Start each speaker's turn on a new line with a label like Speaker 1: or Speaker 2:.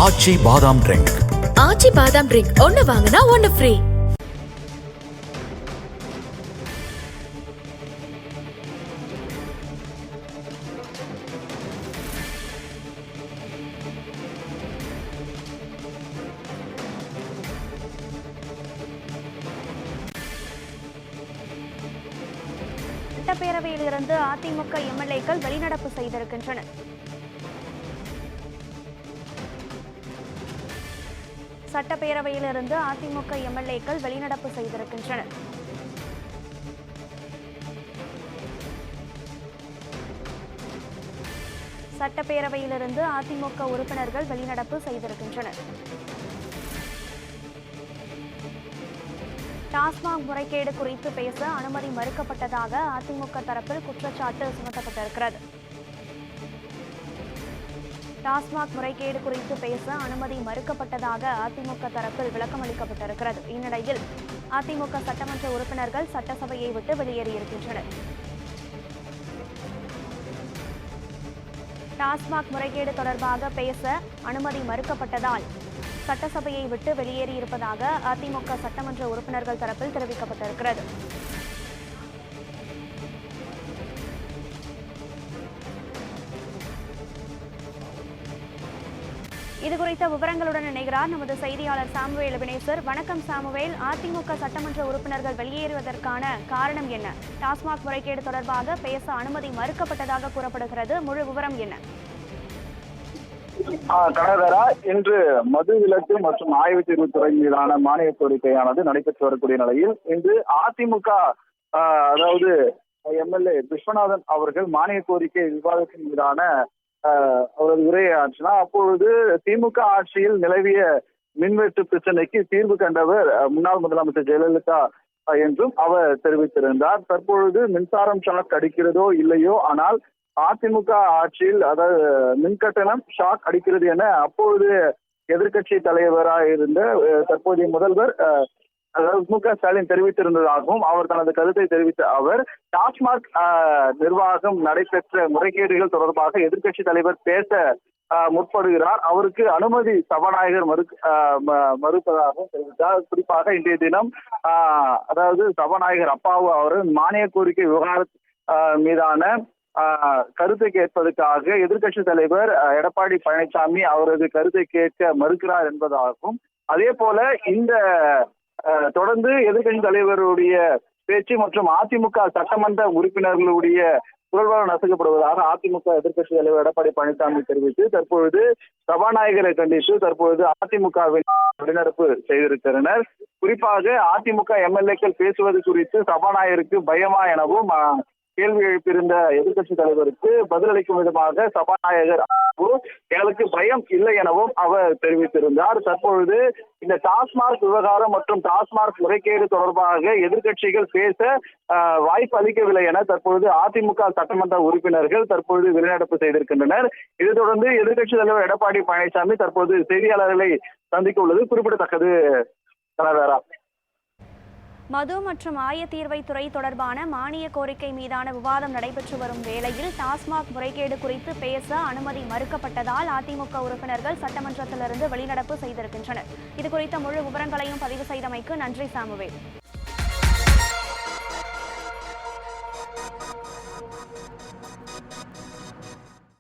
Speaker 1: ஆச்சி பாதாம் ட்ரிங்க்.
Speaker 2: ஆச்சி பாதாம் ட்ரிங்க் ஒன்னு வாங்கினா ஒன்னு ஃப்ரீ.
Speaker 3: சட்டப்பேரவையிலிருந்து அதிமுக எம்எல்ஏக்கள் வெளிநடப்பு செய்திருக்கின்றனர். சட்டப்பேரவையிலிருந்து அதிமுக எம்எல்ஏக்கள் வெளிநடப்பு செய்திருக்கின்றனர். சட்டப்பேரவையிலிருந்து அதிமுக உறுப்பினர்கள் வெளிநடப்பு செய்திருக்கின்றனர். டாஸ்மாக் முறைகேடு குறித்து பேச அனுமதி மறுக்கப்பட்டதாக அதிமுக தரப்பில் குற்றச்சாட்டு சுமத்தப்பட்டிருக்கிறது. டாஸ்மாக் முறைகேடு குறித்து பேச அனுமதி மறுக்கப்பட்டதாக அதிமுக தரப்பில் விளக்கம் அளிக்கப்பட்டிருக்கிறது. இந்நிலையில் அதிமுக சட்டமன்ற உறுப்பினர்கள் சட்டசபையை விட்டு வெளியேறியிருக்கின்றனர். டாஸ்மாக் முறைகேடு தொடர்பாக பேச அனுமதி மறுக்கப்பட்டதால் சட்டசபையை விட்டு வெளியேறியிருப்பதாக அதிமுக சட்டமன்ற உறுப்பினர்கள் தரப்பில் தெரிவிக்கப்பட்டிருக்கிறது. இதுகுறித்த விவரங்களுடன் இணைகிறார் நமது செய்தியாளர் சாமுவேல் வினேசர். வணக்கம் சாமுவேல். அதிமுக சட்டமன்ற உறுப்பினர்கள் வெளியேறுவதற்கான காரணம் என்ன? டாஸ்மாக் முறைகேடு தொடர்பாக பேச அனுமதி மறுக்கப்பட்டதாக கூறப்படுகிறது. முழு விவரம் என்ன?
Speaker 4: கனகரா, இன்று மது விலக்கு மற்றும் ஆய்வு தீர்வுத்துறை மீதான மானிய கோரிக்கையானது நடைபெற்று வரக்கூடிய நிலையில் இன்று அதிமுக அதாவது எம்எல்ஏ விஸ்வநாதன் அவர்கள் மானிய கோரிக்கை விவாதத்தின் மீதான அவரது உரையை ஆற்றினார். அப்பொழுது திமுக ஆட்சியில் நிலவிய மின்வெட்டு பிரச்சனைக்கு தீர்வு கண்டவர் முன்னாள் முதலமைச்சர் ஜெயலலிதா என்றும் அவர் தெரிவித்திருந்தார். தற்பொழுது மின்சாரம் ஷாக் அடிக்கிறதோ இல்லையோ, ஆனால் அதிமுக ஆட்சியில் அதாவது மின்கட்டணம் ஷாக் அடிக்கிறது என அப்பொழுது எதிர்கட்சி தலைவராக இருந்த தற்போதைய முதல்வர் அதாவது மு.க. ஸ்டாலின் தெரிவித்திருந்ததாகவும் அவர் தனது கருத்தை தெரிவித்த அவர் டாஸ்மாக் நிர்வாகம் நடைபெற்ற முறைகேடுகள் தொடர்பாக எதிர்கட்சி தலைவர் பேச முற்படுகிறார். அவருக்கு அனுமதி சபாநாயகர் மறுப்பதாகவும் தெரிவித்தார். குறிப்பாக இன்றைய தினம் அதாவது சபாநாயகர் அப்பாவு அவர் மானிய கோரிக்கை விவகாரம் மீதான கருத்தை கேட்பதற்காக எதிர்கட்சி தலைவர் எடப்பாடி பழனிசாமி அவரது கருத்தை கேட்க மறுக்கிறார் என்பதாகவும், அதே போல இந்த தொடர்ந்து எதிர்கட்சி தலைவருடைய பேச்சு மற்றும் அதிமுக சட்டமன்ற உறுப்பினர்களுடைய குரல்வளம் நசுக்கப்படுவதாக அதிமுக எதிர்கட்சி தலைவர் எடப்பாடி பழனிசாமி தெரிவித்து தற்பொழுது சபாநாயகரை கண்டித்து தற்பொழுது அதிமுகவின் வெளிநடப்பு செய்திருக்கிறனர். குறிப்பாக அதிமுக எம்எல்ஏக்கள் பேசுவது குறித்து சபாநாயகருக்கு பயமா எனவும் கேள்வி எழுப்பியிருந்த எதிர்கட்சி தலைவருக்கு பதிலளிக்கும் விதமாக சபாநாயகர் எங்களுக்கு பயம் இல்லை எனவும் அவர் தெரிவித்திருந்தார். தற்பொழுது இந்த டாஸ்மாக் விவகாரம் மற்றும் டாஸ்மாக் முறைகேடு தொடர்பாக எதிர்கட்சிகள் பேச வாய்ப்பு அளிக்கவில்லை என தற்பொழுது அதிமுக சட்டமன்ற உறுப்பினர்கள் தற்பொழுது வெளிநடப்பு செய்திருக்கின்றனர். இதைத் தொடர்ந்து எதிர்கட்சி தலைவர் எடப்பாடி பழனிசாமி தற்போது செய்தியாளர்களை சந்திக்க உள்ளது குறிப்பிடத்தக்கது. கனகரா,
Speaker 3: மது மற்றும் ஆயத்தீர்வைத்துறை தொடர்பான மானிய கோரிக்கை மீதான விவாதம் நடைபெற்று வரும் வேளையில் டாஸ்மாக் முறைகேடு குறித்து பேச அனுமதி மறுக்கப்பட்டதால் அதிமுக உறுப்பினர்கள் சட்டமன்றத்திலிருந்து வெளிநடப்பு செய்திருக்கின்றனர். இதுகுறித்த முழு விவரங்களையும் பதிவு செய்தமைக்கு நன்றி சாமுவேல்.